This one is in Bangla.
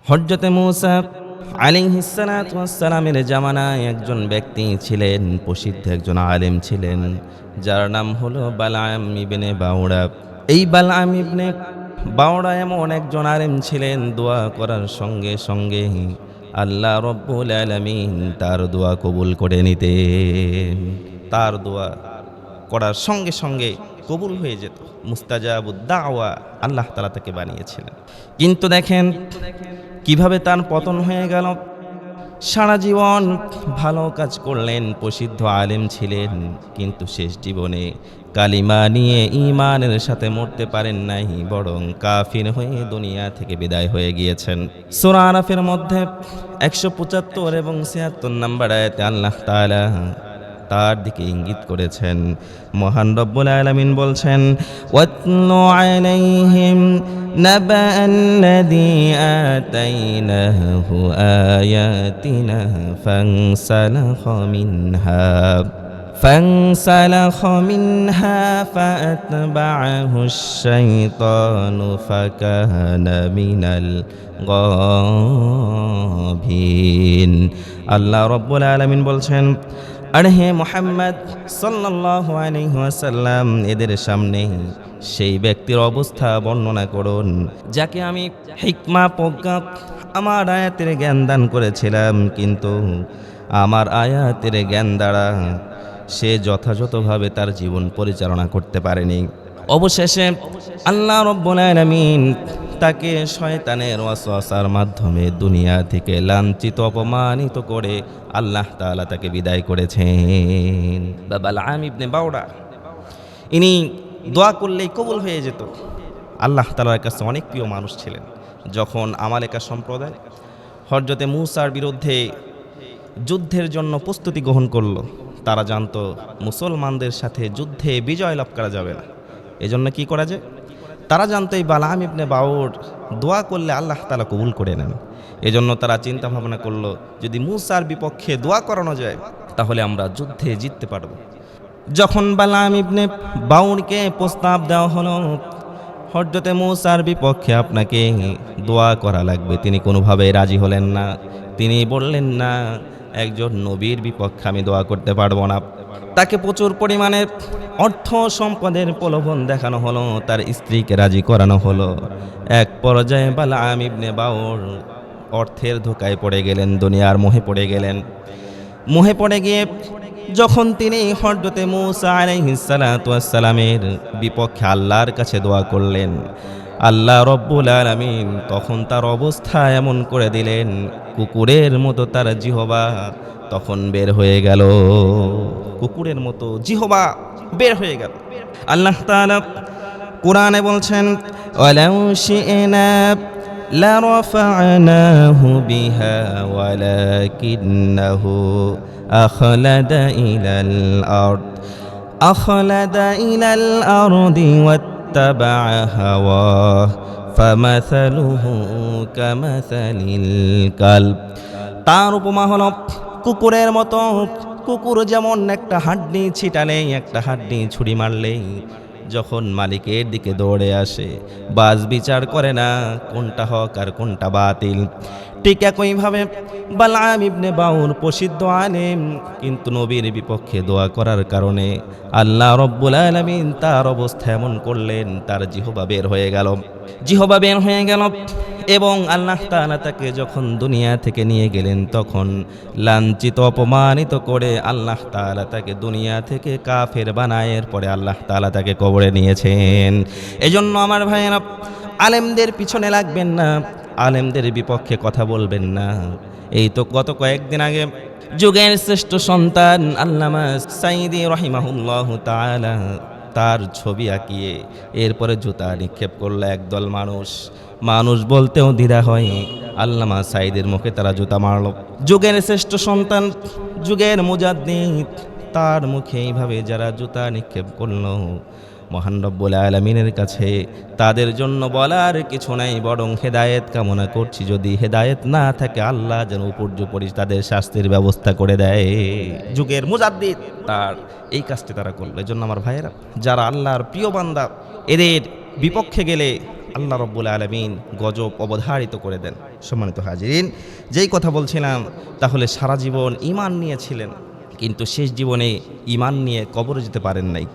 হযরতে মূসা আলাইহিস সালাতু ওয়াস সালামের জামানায় একজন ব্যক্তি ছিলেন, প্রসিদ্ধ একজন আলেম ছিলেন, যার নাম হলো বালআম ইবনে বাউরা। এই বালআম ইবনে বাউরা এমন একজন আলেম ছিলেন, দোয়া করার সঙ্গে সঙ্গে আল্লাহ রব্বুল আলামিন তার দোয়া কবুল করে নিতেন। তার দোয়া করার সঙ্গে সঙ্গে কবুল হয়ে যেত। মুস্তাজাবুদ দাওয়া আল্লাহ তাআলা তাকে বানিয়েছিলেন। কিন্তু দেখেন কিভাবে তার পতন হয়ে গেল। সারা জীবন ভালো কাজ করলেন, প্রসিদ্ধ আলেম ছিলেন, কিন্তু শেষ জীবনে কালিমা নিয়ে ঈমানের সাথে মরতে পারেন নাই, বরং কাফির হয়ে দুনিয়া থেকে বিদায় হয়ে গিয়েছেন। সূরা আরাফের মধ্যে 175 এবং 76 নম্বর আয়াতে আল্লাহ তাআলা তার দিকে ইঙ্গিত করেছেন। মহান রব্বুল আলামিন বলছেন, ওয়াতলু আলাইহিম নাবাআল্লাযী আতাইনাহু আয়াতিনা فانسلخ منها فأتبعه الشيطان فكان من الغاوين। আল্লাহ রব্বুল আলামিন বলছেন, আর হে মুহাম্মদ সাল্লাল্লাহু আলাইহি ওয়াসাল্লাম, এদের সামনে সেই ব্যক্তির অবস্থা বর্ণনা করুন যাকে আমি হিকমা প্রজ্ঞা আমার আয়াতের জ্ঞান দান করেছিলাম, কিন্তু আমার আয়াতের জ্ঞান দ্বারা সে যথাযথভাবে তার জীবন পরিচালনা করতে পারেনি। অবশেষে আল্লাহ রব্বুল আলামিন তাকে শয়তানের ওয়াসওয়াসার মাধ্যমে দুনিয়া থেকে লাঞ্ছিত অপমানিত করে আল্লাহ তাআলা তাকে বিদায় করেছেন। বালআম ইবনে বাউরা ইনি দোয়া করলেই কবুল হয়ে যেত। আল্লাহ তাআলার কাছে অনেক প্রিয় মানুষ ছিলেন। যখন আমালেকা সম্প্রদায় হযরতে মূসার বিরুদ্ধে যুদ্ধের জন্য প্রস্তুতি গ্রহণ করলো, তারা জানতো মুসলমানদের সাথে যুদ্ধে বিজয় লাভ করা যাবে না। এজন্য কি করা যায়? তারা জানতো এই বালআম ইবনে বাউর দোয়া করলে আল্লাহ তাআলা কবুল করে নেন। এজন্য তারা চিন্তা ভাবনা করলো, যদি মূসার বিপক্ষে দোয়া করানো যায় তাহলে আমরা যুদ্ধে জিততে পারব। যখন বালআম ইবনে বাউরকে প্রস্তাব দেওয়া হলো, হযরতে মূসার বিপক্ষে আপনাকে দোয়া করা লাগবে, তিনি কোনোভাবেই রাজি হলেন না। তিনি বললেন, না, একজন নবীর বিপক্ষে আমি দোয়া করতে পারবো না। তাকে প্রচুর পরিমাণে অর্থ সম্পদের প্রলোভন দেখানো হলো, তার স্ত্রীকে রাজি করানো হলো। এক পর্যায়ে বালআম ইবনে বাউর অর্থের ধোকায় পড়ে গেলেন, দুনিয়ার মোহে পড়ে গেলেন। মোহে পড়ে গিয়ে যখন তিনি হযরতে মূসা আলাইহিস সালাতু ওয়াস সালামের বিপক্ষে আল্লাহর কাছে দোয়া করলেন, আল্লাহ রব্বুল আলামিন তখন তার অবস্থা এমন করে দিলেন, কুকুরের মতো তার জিহবা তখন বের হয়ে গেল। কুকুরের মতো জিহবা বের হয়ে গেল। আল্লাহ তাআলা কোরআনে বলছেন, ওয়ালাউ শি'না লারাফা'নাহু বিহা ওয়ালাকিন্নাহু আখলাদা ইলাল আরদি ওয়াত্তাবা'a হাওয়াহু ফামাসালুহু কামাসালিল কালব। তার উপমা হলো কুকুরের মতো। কুকুর যেমন একটা হাড্ডি ছিটালে, একটা হাড্ডি ছুরি মারলেই যখন মালিকের দিকে দৌড়ে আসে, বাজ বিচার করে না কোনটা হক আর কোনটা বাতিল, ঠিক একইভাবে বালআম ইবনে বাউর প্রসিদ্ধ আলেম, কিন্তু নবীর বিপক্ষে দোয়া করার কারণে আল্লাহ রব্বুল আলামিন তার অবস্থা এমন করলেন, তার জিহবা বের হয়ে গেল। এবং আল্লাহ তাআলা তাকে যখন দুনিয়া থেকে নিয়ে গেলেন, তখন লাঞ্ছিত অপমানিত করে আল্লাহ তাআলা তাকে দুনিয়া থেকে কাফের বানায়। এরপরে আল্লাহ তাআলা তাকে কবরে নিয়েছেন। এজন্য আমার ভাইয়েরা, আলেমদের পিছনে লাগবেন না, আলেমদের বিপক্ষে কথা বলবেন না। এই তো গত কয়েকদিন আগে যুগের শ্রেষ্ঠ সন্তান আল্লামা সাঈদী রাহিমাহুল্লাহু তাআলা তার ছবি আঁকিয়ে এরপরে জুতা নিক্ষেপ করলো একদল মানুষ বলতেও দ্বিধা হয়। আল্লামা সাঈদীর মুখে তারা জুতা মারল। যুগের শ্রেষ্ঠ সন্তান, যুগের মুজাদ্দিদ, তার মুখে এইভাবে যারা জুতা নিক্ষেপ করলো, মহান রব্বুল আলামিনের কাছে তাদের জন্য বলার কিছু নাই, বরং হেদায়েত কামনা করছি। যদি হেদায়েত না থাকে, আল্লাহ যেন উপর্যুপরি তাদের শাস্তির ব্যবস্থা করে দেয়। যুগের মুজাদ্দিদ তার এই কাজটি তারা করলো। এজন্য আমার ভাইয়েরা, যারা আল্লাহর প্রিয় বান্দা, এদের বিপক্ষে গেলে আল্লাহ রব্বুল আলামিন গজব অবধারিত করে দেন। সম্মানিত হাজিরিন, যেই কথা বলছিলাম, তাহলে সারা জীবন ঈমান নিয়েছিলেন, কিন্তু শেষ জীবনে ঈমান নিয়ে কবরে যেতে পারেন নাই।